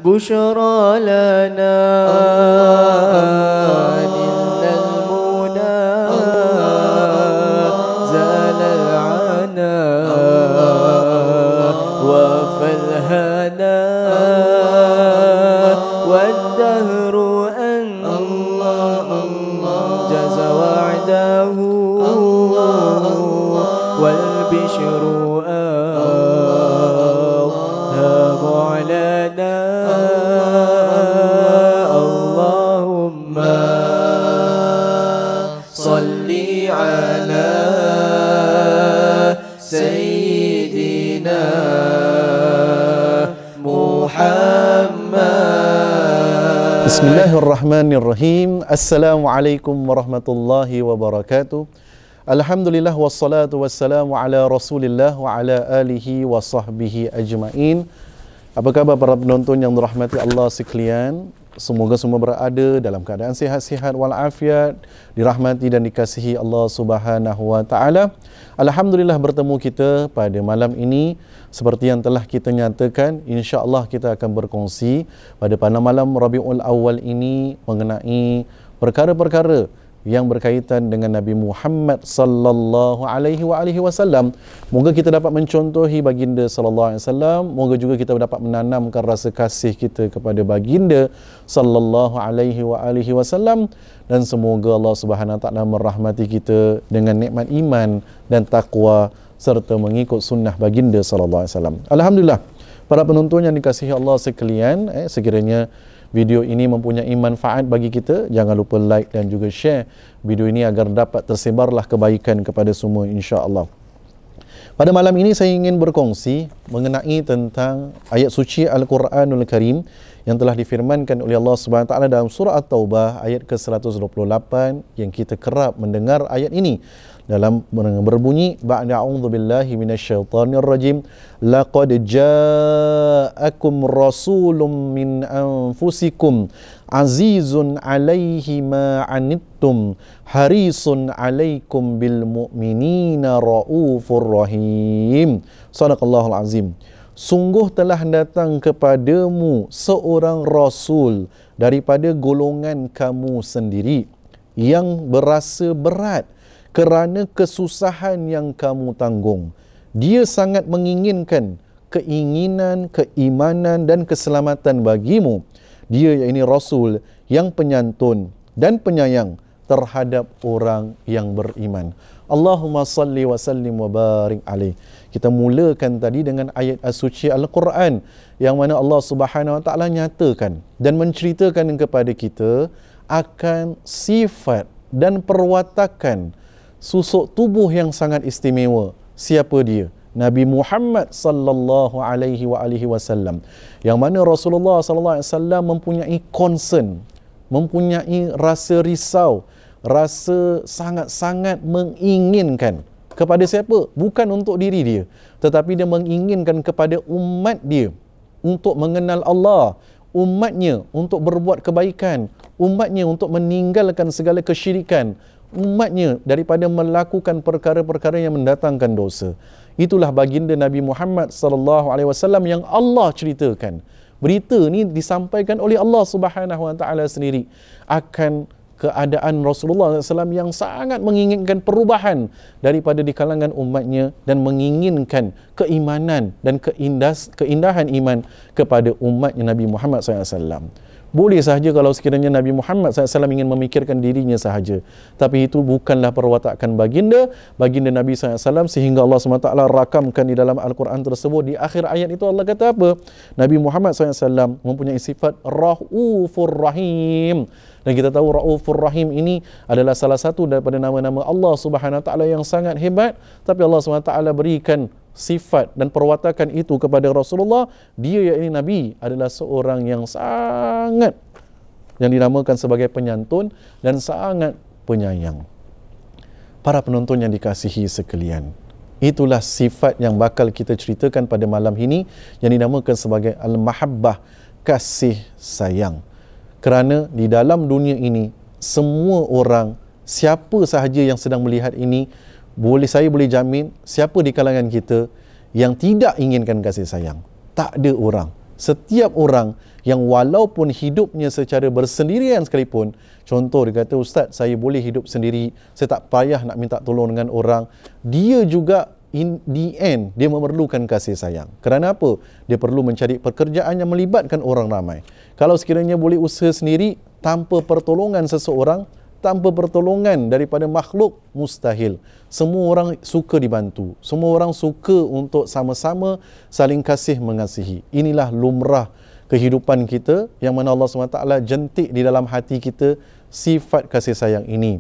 بشرى لنا نلنا المنى زال العنا وفى الهنا والدهر أنجز وعده والبشر أوهام علينا اللهم صل على سيدنا محمد. Bismillahirrahmanirrahim. Assalamualaikum warahmatullahi wabarakatuh. Alhamdulillah wassalatu wassalamu ala Rasulillah wa ala alihi wa sahbihi ajma'in. Apa khabar para penonton yang dirahmati Allah sekalian? Semoga semua berada dalam keadaan sihat-sihat walafiat, dirahmati dan dikasihi Allah Subhanahu wa taala. Alhamdulillah bertemu kita pada malam ini seperti yang telah kita nyatakan, insya-Allah kita akan berkongsi pada malam Rabiul Awal ini mengenai perkara-perkara yang berkaitan dengan Nabi Muhammad sallallahu alaihi wasallam. Moga kita dapat mencontohi baginda sallallahu alaihi wasallam, moga juga kita dapat menanamkan rasa kasih kita kepada baginda sallallahu alaihi wasallam, dan semoga Allah Subhanahu wa taala merahmati kita dengan nikmat iman dan takwa serta mengikut sunnah baginda sallallahu alaihi wasallam. Alhamdulillah, para penonton yang dikasihi Allah sekalian, sekiranya video ini mempunyai manfaat bagi kita, jangan lupa like dan juga share video ini agar dapat tersebarlah kebaikan kepada semua, insya-Allah. Pada malam ini saya ingin berkongsi mengenai tentang ayat suci Al-Quranul Karim yang telah difirmankan oleh Allah Subhanahu wa taala dalam surah At-Taubah ayat ke-128, yang kita kerap mendengar ayat ini dalam berbunyi, ba'da a'udzubillahi minasyaitonirrajim, laqad ja'akum rasulun min anfusikum azizun 'alaihi ma 'anittum harisun 'alaikum bil mu'minina raufur rahim. Shadaqallahul azim. Sungguh telah datang kepadamu seorang rasul daripada golongan kamu sendiri yang berasa berat kerana kesusahan yang kamu tanggung. Dia sangat menginginkan keinginan, keimanan dan keselamatan bagimu. Dia, yakni Rasul, yang penyantun dan penyayang terhadap orang yang beriman. Allahumma salli wa sallim wa barik alaih. Kita mulakan tadi dengan ayat suci Al-Quran yang mana Allah Subhanahu wa taala nyatakan dan menceritakan kepada kita akan sifat dan perwatakan susuk tubuh yang sangat istimewa. Siapa dia? Nabi Muhammad sallallahu alaihi wasallam, yang mana Rasulullah sallallahu alaihi wasallam mempunyai concern, mempunyai rasa risau, rasa sangat-sangat menginginkan kepada siapa? Bukan untuk diri dia, tetapi dia menginginkan kepada umat dia untuk mengenal Allah, umatnya untuk berbuat kebaikan, umatnya untuk meninggalkan segala kesyirikan, umatnya daripada melakukan perkara-perkara yang mendatangkan dosa. Itulah baginda Nabi Muhammad sallallahu alaihi wasallam yang Allah ceritakan. Berita ni disampaikan oleh Allah Subhanahu wa taala sendiri akan keadaan Rasulullah SAW yang sangat menginginkan perubahan daripada di kalangan umatnya dan menginginkan keimanan dan keindahan iman kepada umatnya Nabi Muhammad SAW. Boleh sahaja kalau sekiranya Nabi Muhammad SAW ingin memikirkan dirinya sahaja, tapi itu bukanlah perwatakan baginda Nabi SAW, sehingga Allah SWT rakamkan di dalam Al-Quran tersebut. Di akhir ayat itu Allah kata apa? Nabi Muhammad SAW mempunyai sifat Raufur Rahim. Dan kita tahu Raufur Rahim ini adalah salah satu daripada nama-nama Allah Subhanahu wa taala yang sangat hebat, tapi Allah Subhanahu wa taala berikan sifat dan perwatakan itu kepada Rasulullah. Dia, yakni Nabi, adalah seorang yang sangat, yang dinamakan sebagai penyantun dan sangat penyayang. Para penonton yang dikasihi sekalian, itulah sifat yang bakal kita ceritakan pada malam ini, yang dinamakan sebagai Al-Mahabbah, kasih sayang. Kerana di dalam dunia ini, semua orang, siapa sahaja yang sedang melihat ini, saya boleh jamin, siapa di kalangan kita yang tidak inginkan kasih sayang? Tak ada orang. Setiap orang yang walaupun hidupnya secara bersendirian sekalipun, contoh dia kata, Ustaz, saya boleh hidup sendiri, saya tak payah nak minta tolong dengan orang, dia juga in the end dia memerlukan kasih sayang. Kerana apa? Dia perlu mencari pekerjaan yang melibatkan orang ramai. Kalau sekiranya boleh usaha sendiri tanpa pertolongan seseorang, tanpa pertolongan daripada makhluk, mustahil. Semua orang suka dibantu, semua orang suka untuk sama-sama saling kasih mengasihi. Inilah lumrah kehidupan kita, yang mana Allah SWT jentik di dalam hati kita sifat kasih sayang ini.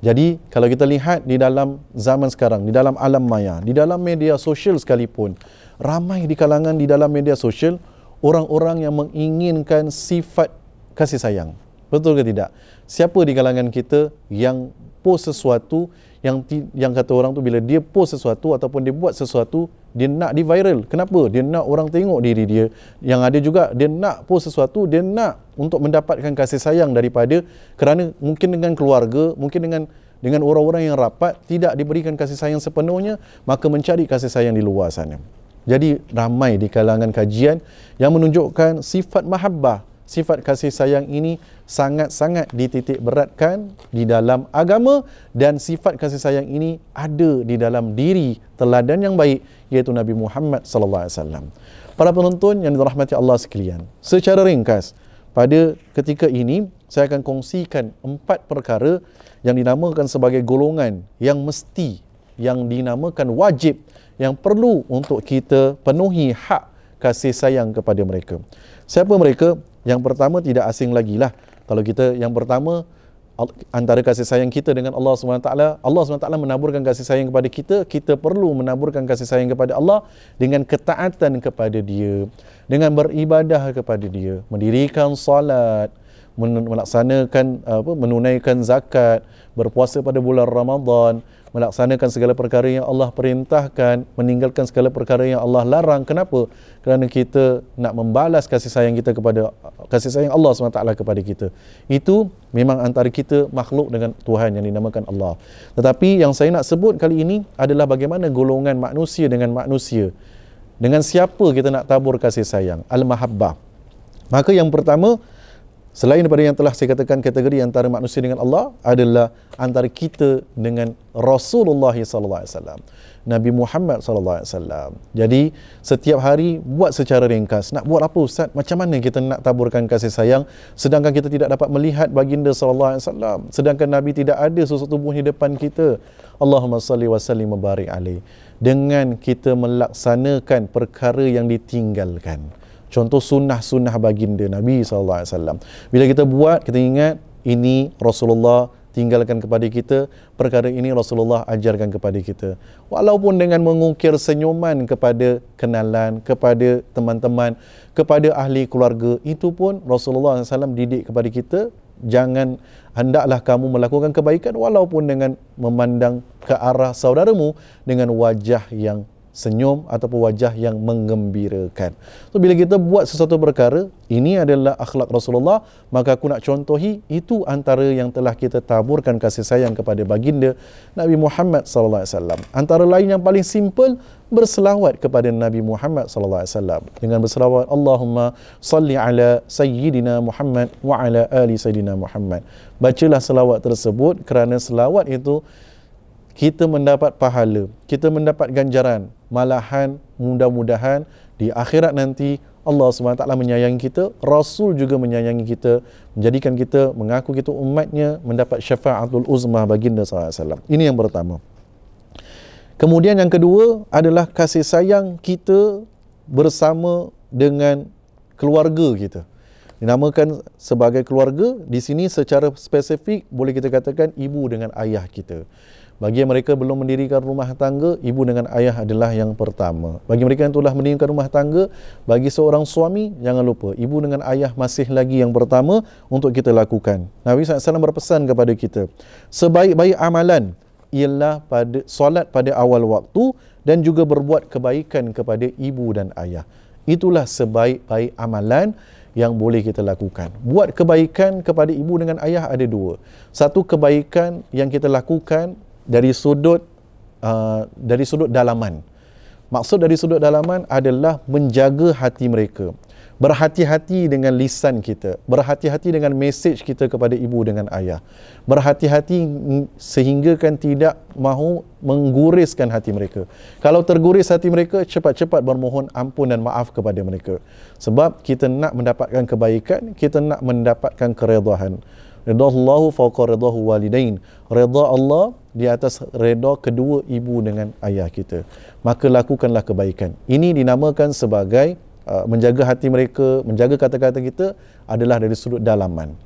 Jadi kalau kita lihat di dalam zaman sekarang, di dalam alam maya, di dalam media sosial sekalipun, ramai di kalangan di dalam media sosial orang-orang yang menginginkan sifat kasih sayang. Betul ke tidak? Siapa di kalangan kita yang post sesuatu yang kata orang tu, bila dia post sesuatu ataupun dia buat sesuatu, dia nak di viral. Kenapa? Dia nak orang tengok diri dia. Yang ada juga dia nak post sesuatu, dia nak untuk mendapatkan kasih sayang daripada, kerana mungkin dengan keluarga, mungkin dengan orang-orang yang rapat tidak diberikan kasih sayang sepenuhnya, maka mencari kasih sayang di luar sana. Jadi ramai di kalangan kajian yang menunjukkan sifat mahabbah, sifat kasih sayang ini sangat-sangat dititik beratkan di dalam agama, dan sifat kasih sayang ini ada di dalam diri teladan yang baik, iaitu Nabi Muhammad sallallahu alaihi wasallam. Para penonton yang dirahmati Allah sekalian, secara ringkas pada ketika ini saya akan kongsikan 4 perkara yang dinamakan sebagai golongan yang mesti, yang dinamakan wajib, yang perlu untuk kita penuhi hak kasih sayang kepada mereka. Siapa mereka? Yang pertama tidak asing lagi lah. Kalau kita, yang pertama, antara kasih sayang kita dengan Allah SWT, Allah SWT menaburkan kasih sayang kepada kita, kita perlu menaburkan kasih sayang kepada Allah dengan ketaatan kepada Dia, dengan beribadah kepada Dia, mendirikan salat, melaksanakan menunaikan zakat, berpuasa pada bulan Ramadan, melaksanakan segala perkara yang Allah perintahkan, meninggalkan segala perkara yang Allah larang. Kenapa? Kerana kita nak membalas kasih sayang kita kepada, kasih sayang Allah SWT kepada kita. Itu memang antara kita makhluk dengan Tuhan yang dinamakan Allah. Tetapi yang saya nak sebut kali ini adalah bagaimana golongan manusia dengan manusia. Dengan siapa kita nak tabur kasih sayang? Al-Mahabbah. Maka yang pertama, selain daripada yang telah saya katakan kategori antara manusia dengan Allah, adalah antara kita dengan Rasulullah SAW, Nabi Muhammad SAW. Jadi setiap hari buat secara ringkas. Nak buat apa, Ustaz? Macam mana kita nak taburkan kasih sayang sedangkan kita tidak dapat melihat baginda SAW, sedangkan Nabi tidak ada susuk tubuh di depan kita? Allahumma salli wa sallim wa barik alaih. Dengan kita melaksanakan perkara yang ditinggalkan. Contoh sunnah-sunnah baginda Nabi SAW. Bila kita buat, kita ingat ini Rasulullah tinggalkan kepada kita, perkara ini Rasulullah ajarkan kepada kita. Walaupun dengan mengukir senyuman kepada kenalan, kepada teman-teman, kepada ahli keluarga, itu pun Rasulullah SAW didik kepada kita. Jangan, hendaklah kamu melakukan kebaikan walaupun dengan memandang ke arah saudaramu dengan wajah yang senyum ataupun wajah yang menggembirakan. So bila kita buat sesuatu perkara, ini adalah akhlak Rasulullah, maka aku nak contohi, itu antara yang telah kita taburkan kasih sayang kepada baginda Nabi Muhammad SAW. Antara lain yang paling simple, berselawat kepada Nabi Muhammad SAW dengan berselawat, Allahumma salli ala sayyidina Muhammad wa ala ali sayyidina Muhammad. Bacalah selawat tersebut, kerana selawat itu kita mendapat pahala, kita mendapat ganjaran. Malahan mudah-mudahan di akhirat nanti Allah SWT menyayangi kita, Rasul juga menyayangi kita, menjadikan kita, mengaku kita umatnya, mendapat syafa'atul uzmah baginda SAW. Ini yang pertama. Kemudian yang kedua adalah kasih sayang kita bersama dengan keluarga kita. Dinamakan sebagai keluarga, di sini secara spesifik boleh kita katakan ibu dengan ayah kita. Bagi yang mereka belum mendirikan rumah tangga, ibu dengan ayah adalah yang pertama. Bagi mereka yang telah mendirikan rumah tangga, bagi seorang suami, jangan lupa, ibu dengan ayah masih lagi yang pertama untuk kita lakukan. Nabi SAW berpesan kepada kita, sebaik-baik amalan ialah pada solat pada awal waktu dan juga berbuat kebaikan kepada ibu dan ayah. Itulah sebaik-baik amalan yang boleh kita lakukan. Buat kebaikan kepada ibu dengan ayah ada dua. Satu, kebaikan yang kita lakukan dari sudut dalaman. Maksud dari sudut dalaman adalah menjaga hati mereka. Berhati-hati dengan lisan kita, berhati-hati dengan mesej kita kepada ibu dengan ayah. Berhati-hati sehingga kan tidak mahu mengguriskan hati mereka. Kalau terguris hati mereka, cepat-cepat bermohon ampun dan maaf kepada mereka. Sebab kita nak mendapatkan kebaikan, kita nak mendapatkan keredahan. Ridha Allahu fawqa ridahu walidain. Ridha Allah di atas ridha kedua ibu dengan ayah kita. Maka lakukanlah kebaikan. Ini dinamakan sebagai menjaga hati mereka, menjaga kata-kata kita adalah dari sudut dalaman.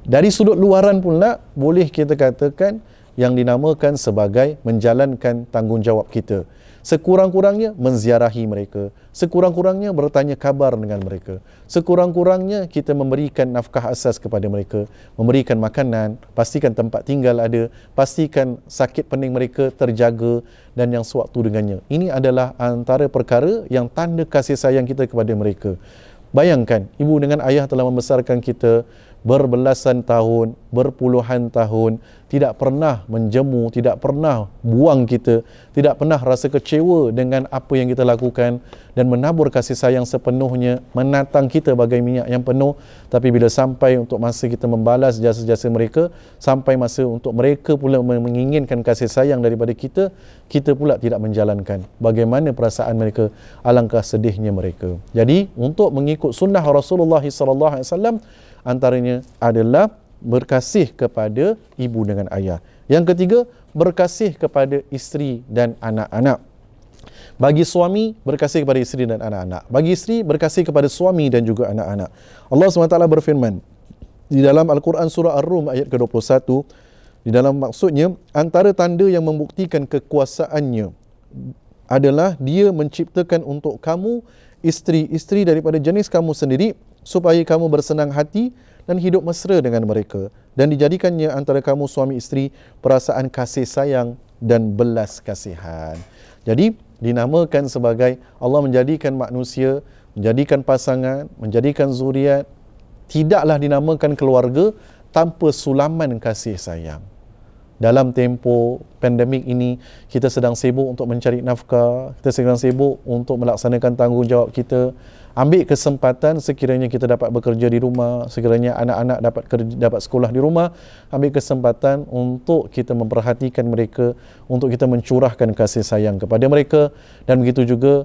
Dari sudut luaran pula boleh kita katakan yang dinamakan sebagai menjalankan tanggungjawab kita. Sekurang-kurangnya menziarahi mereka, sekurang-kurangnya bertanya kabar dengan mereka, sekurang-kurangnya kita memberikan nafkah asas kepada mereka, memberikan makanan, pastikan tempat tinggal ada, pastikan sakit pening mereka terjaga dan yang sewaktu dengannya. Ini adalah antara perkara yang tanda kasih sayang kita kepada mereka. Bayangkan, ibu dengan ayah telah membesarkan kita berbelasan tahun, berpuluhan tahun, tidak pernah menjemu, tidak pernah buang kita, tidak pernah rasa kecewa dengan apa yang kita lakukan dan menabur kasih sayang sepenuhnya, menatang kita bagai minyak yang penuh. Tapi bila sampai untuk masa kita membalas jasa-jasa mereka, sampai masa untuk mereka pula menginginkan kasih sayang daripada kita, kita pula tidak menjalankan. Bagaimana perasaan mereka? Alangkah sedihnya mereka. Jadi, untuk mengikut sunnah Rasulullah SAW, antaranya adalah berkasih kepada ibu dengan ayah. Yang ketiga, berkasih kepada isteri dan anak-anak. Bagi suami, berkasih kepada isteri dan anak-anak. Bagi isteri, berkasih kepada suami dan juga anak-anak. Allah SWT berfirman di dalam Al-Quran surah Ar-Rum ayat ke-21, di dalam maksudnya, antara tanda yang membuktikan kekuasaannya adalah dia menciptakan untuk kamu isteri-isteri daripada jenis kamu sendiri, supaya kamu bersenang hati dan hidup mesra dengan mereka, dan dijadikannya antara kamu suami isteri perasaan kasih sayang dan belas kasihan. Jadi dinamakan sebagai Allah menjadikan manusia, menjadikan pasangan, menjadikan zuriat, tidaklah dinamakan keluarga tanpa sulaman kasih sayang. Dalam tempoh pandemik ini, kita sedang sibuk untuk mencari nafkah, kita sedang sibuk untuk melaksanakan tanggungjawab kita. Ambil kesempatan sekiranya kita dapat bekerja di rumah, sekiranya anak-anak dapat sekolah di rumah, ambil kesempatan untuk kita memperhatikan mereka, untuk kita mencurahkan kasih sayang kepada mereka, dan begitu juga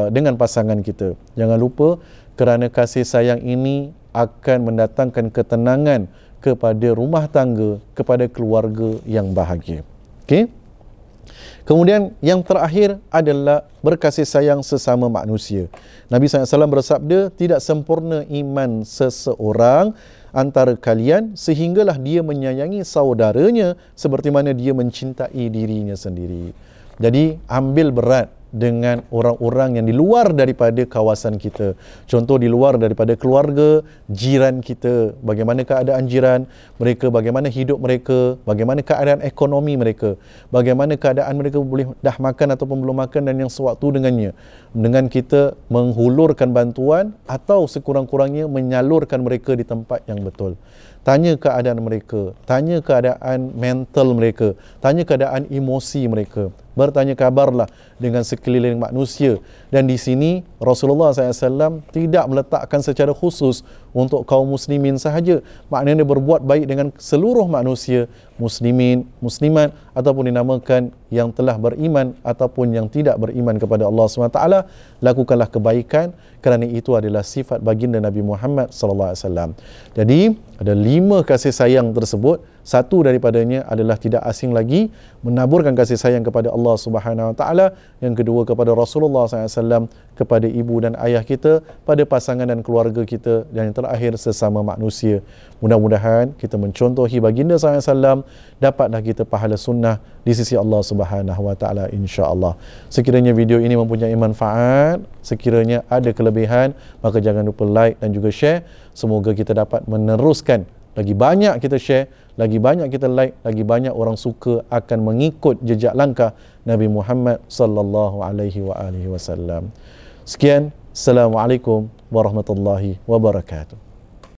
dengan pasangan kita. Jangan lupa, kerana kasih sayang ini akan mendatangkan ketenangan kepada rumah tangga, kepada keluarga yang bahagia. Okey? Kemudian yang terakhir adalah berkasih sayang sesama manusia. Nabi SAW bersabda, tidak sempurna iman seseorang antara kalian sehinggalah dia menyayangi saudaranya seperti mana dia mencintai dirinya sendiri. Jadi ambil berat dengan orang-orang yang di luar daripada kawasan kita. Contoh di luar daripada keluarga, jiran kita, bagaimana keadaan jiran mereka, bagaimana hidup mereka, bagaimana keadaan ekonomi mereka, bagaimana keadaan mereka boleh dah makan ataupun belum makan dan yang sewaktu dengannya. Dengan kita menghulurkan bantuan atau sekurang-kurangnya menyalurkan mereka di tempat yang betul. Tanya keadaan mereka, tanya keadaan mental mereka, tanya keadaan emosi mereka. Bertanya kabarlah dengan sekeliling manusia. Dan di sini Rasulullah SAW tidak meletakkan secara khusus untuk kaum muslimin sahaja. Maknanya berbuat baik dengan seluruh manusia, muslimin, muslimat, ataupun dinamakan yang telah beriman ataupun yang tidak beriman kepada Allah SWT. Lakukanlah kebaikan kerana itu adalah sifat baginda Nabi Muhammad SAW. Jadi ada 5 kasih sayang tersebut. Satu daripadanya adalah tidak asing lagi menaburkan kasih sayang kepada Allah Subhanahu Wa Taala. Yang kedua kepada Rasulullah SAW, kepada ibu dan ayah kita, pada pasangan dan keluarga kita, dan yang terakhir sesama manusia. Mudah-mudahan kita mencontohi baginda SAW, dapatlah kita pahala sunnah di sisi Allah Subhanahu Wa Taala, insya-Allah. Sekiranya video ini mempunyai manfaat, sekiranya ada kelebihan, maka jangan lupa like dan juga share. Semoga kita dapat meneruskan, lagi banyak kita share, lagi banyak kita like, lagi banyak orang suka akan mengikut jejak langkah Nabi Muhammad sallallahu alaihi wasallam. Sekian, assalamualaikum warahmatullahi wabarakatuh.